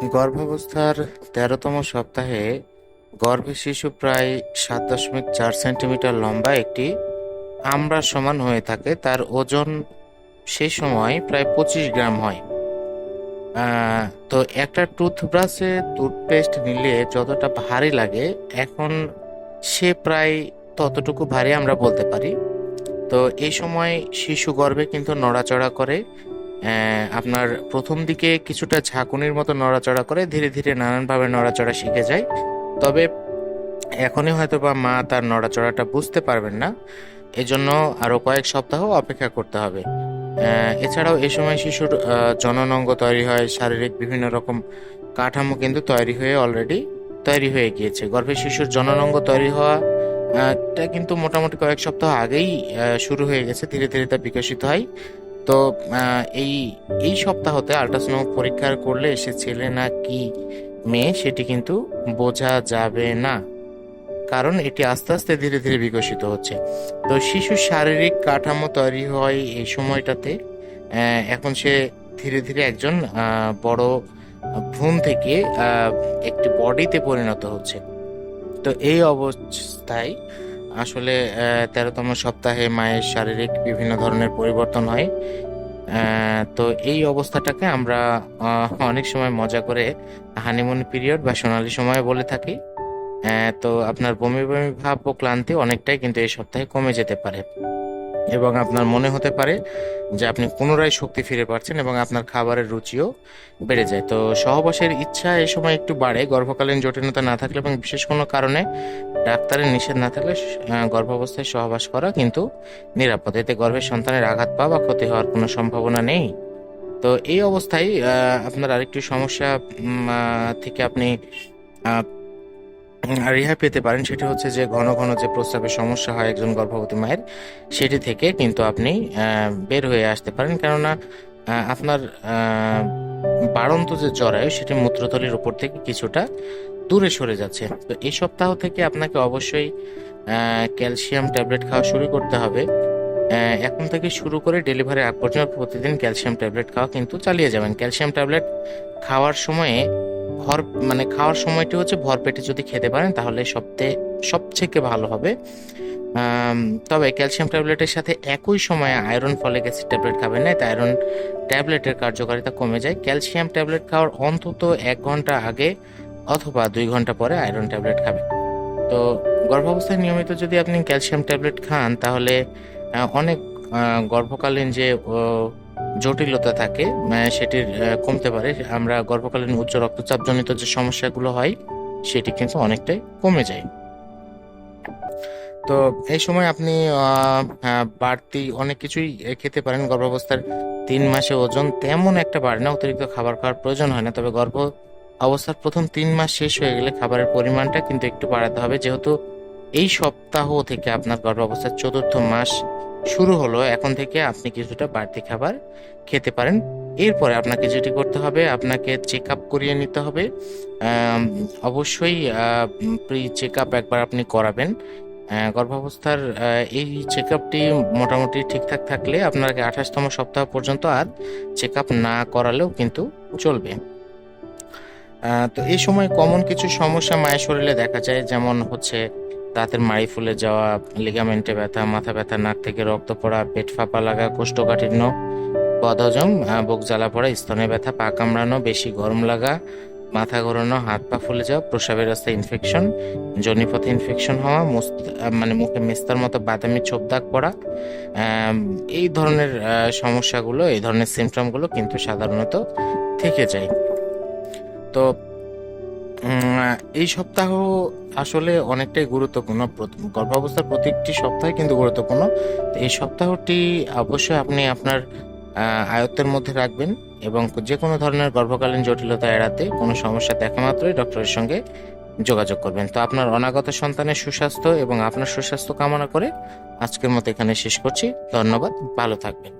গর্ভাবস্থার ১৩তম সপ্তাহে গর্ভে শিশু প্রায় ৭.৪ সেন্টিমিটার লম্বা একটি আমড়ার সমান হয়ে থাকে। তার ওজন সেই সময় প্রায় ২৫ গ্রাম হয়। তো একটা টুথব্রাশে টুথপেস্ট নিলে যতটা ভারী লাগে, এখন সে প্রায় ততটুকু ভারী আমরা বলতে পারি। তো এই সময় শিশু গর্ভে কিন্তু নড়াচড়া করে। আপনার প্রথম দিকে কিছুটা ঝাঁকুনির মতো নড়াচড়া করে, ধীরে ধীরে নানানভাবে নড়াচড়া শিখে যায়। তবে এখনই হয়তো বা মা তার নড়াচড়াটা বুঝতে পারবেন না, এজন্য আরো কয়েক সপ্তাহ অপেক্ষা করতে হবে। এছাড়াও এই সময় শিশুর জনন অঙ্গ তৈরি হয়, শারীরিক বিভিন্ন রকম কাঠামো কিন্তু তৈরি হয়ে গিয়েছে। গর্ভে শিশুর জনন অঙ্গ তৈরি হওয়া টা কিন্তু মোটামুটি কয়েক সপ্তাহ আগেই শুরু হয়ে গেছে, ধীরে ধীরে তা বিকশিত হয়। তো এই এই সপ্তাহতে আল্ট্রাসাউন্ড পরীক্ষা করলে সে ছেলে না কি মেয়ে সেটি কিন্তু বোঝা যাবে না, কারণ এটি আস্তে আস্তে ধীরে ধীরে বিকশিত হচ্ছে। তো শিশুর শারীরিক কাঠামো তৈরি হয় এই সময়টাতে। এখন সে ধীরে ধীরে একজন বড় ভ্রূণ থেকে একটি বডিতে পরিণত হচ্ছে। তো এই অবস্থায় আসলে ১৩তম সপ্তাহে মায়ের শারীরিক বিভিন্ন ধরনের পরিবর্তন হয়। তো এই অবস্থাটাকে আমরা অনেক সময় মজা করে হানিমুন পিরিয়ড বা সোনালী সময় বলে থাকি। তো আপনার বমি বমি ভাব ও ক্লান্তি অনেকটাই কিন্তু এই সপ্তাহে কমে যেতে পারে, এবং আপনার মনে হতে পারে যে আপনি পুনরায় শক্তি ফিরে পাচ্ছেন, এবং আপনার খাবারের রুচিও বেড়ে যায়। তো সহবাসের ইচ্ছা এই সময় একটু বাড়ে। গর্ভকালীন জটিলতা না থাকলে এবং বিশেষ কোনো কারণে ডাক্তারের নিষেধ না থাকলে গর্ভাবস্থায় সহবাস করা কিন্তু নিরাপদ। এতে গর্ভের সন্তানের আঘাত পাওয়া বা ক্ষতি হওয়ার কোনো সম্ভাবনা নেই। তো এই অবস্থায় আপনার আরেকটি সমস্যা থেকে আপনি রেহাই পেতে পারেন। সেটি হচ্ছে যে ঘন ঘন যে প্রস্রাবের সমস্যা হয় একজন গর্ভবতী মায়ের, সেটি থেকে কিন্তু আপনি বের হয়ে আসতে পারেন। কেননা আপনার বাড়ন্ত যে জরায়ু সেটি মূত্রথলির উপর থেকে কিছুটা দূরে সরে যাচ্ছে। তো এই সপ্তাহ থেকে আপনাকে অবশ্যই ক্যালসিয়াম ট্যাবলেট খাওয়া শুরু করতে হবে। এখন থেকে শুরু করে ডেলিভারির আগ পর্যন্ত প্রতিদিন ক্যালসিয়াম ট্যাবলেট খাওয়া কিন্তু চালিয়ে যাবেন। ক্যালসিয়াম ট্যাবলেট খাওয়ার সময়ে খাওয়ার সময়টি হচ্ছে ভরপেটে যদি খেতে পারেন তাহলে সবথেকে ভালো হবে। তবে ক্যালসিয়াম ট্যাবলেটের সাথে একই সময়ে আয়রন ফলিক অ্যাসিড ট্যাবলেট খাবেন না, এতে আয়রন ট্যাবলেটের কার্যকারিতা কমে যায়। ক্যালসিয়াম ট্যাবলেট খাওয়ার অন্তত ১ ঘন্টা আগে অথবা ২ ঘন্টা পরে আয়রন ট্যাবলেট খাবেন। তো গর্ভাবস্থায় নিয়মিত যদি আপনি ক্যালসিয়াম ট্যাবলেট খান তাহলে অনেক গর্ভকালীন যে জটিলতা থাকে সেটির কমতে পারে। আমরা গর্ভকালীন উচ্চ রক্তচাপ জনিত যে সমস্যাগুলো হয় সেটি কিন্তু অনেকটাই কমে যায়। তো এই সময় আপনি বাড়তি অনেক কিছুই খেতে পারেন। গর্ভাবস্থার ৩ মাসে ওজন তেমন একটা বাড়ে না, অতিরিক্ত খাবার খাওয়ার প্রয়োজন হয় না। তবে অবস্থার প্রথম ৩ মাস শেষ হয়ে গেলে খাবারের পরিমাণটা কিন্তু একটু বাড়াতে হবে। যেহেতু এই সপ্তাহ থেকে আপনার গর্ভাবস্থার ৪র্থ মাস শুরু হলো, এখন থেকে আপনি কিছুটা বাড়তি খাবার খেতে পারেন। এরপরে আপনাকে যেটি করতে হবে, আপনাকে চেক আপ করিয়ে নিতে হবে। অবশ্যই প্রি চেক আপ একবার আপনি করাবেন। গর্ভাবস্থার এই চেক আপটি মোটামুটি ঠিকঠাক থাকলে আপনাকে ২৮তম সপ্তাহ পর্যন্ত আর চেক আপ না করালেও কিন্তু চলবে। তো এই সময় কমন কিছু সমস্যা মায়ের শরীরে দেখা যায়, যেমন হচ্ছে দাঁতের মাড়ি ফুলে যাওয়া, লিগামেন্টে ব্যথা, মাথা ব্যথা, নাক থেকে রক্ত পড়া, পেট ফাঁপা লাগা, কোষ্ঠকাঠিন্য, বদহজম, বুক জ্বালা পড়া, স্তনে ব্যথা, পা কামড়ানো, বেশি গরম লাগা, মাথা ঘোরানো, হাত পা ফুলে যাওয়া, প্রস্রাবের রাস্তায় ইনফেকশন, যোনিপথে ইনফেকশন হওয়া, মুখে মেস্তার মতো বাদামি ছোপ দাগ পড়া, এই ধরনের সমস্যাগুলো, এই ধরনের সিমটমগুলো কিন্তু সাধারণত থেকে যায়। তো এই সপ্তাহ আসলে অনেকটাই গুরুত্বপূর্ণ। গর্ভাবস্থার প্রতিটি সপ্তাহে কিন্তু গুরুত্বপূর্ণ। তো এই সপ্তাহটি অবশ্যই আপনি আপনার আয়ত্তের মধ্যে রাখবেন, এবং যে কোনো ধরনের গর্ভকালীন জটিলতা এড়াতে কোনো সমস্যা দেখা মাত্রই ডক্টরের সঙ্গে যোগাযোগ করবেন। তো আপনার অনাগত সন্তানের সুস্বাস্থ্য এবং আপনার সুস্বাস্থ্য কামনা করে আজকের মতো এখানে শেষ করছি। ধন্যবাদ, ভালো থাকবেন।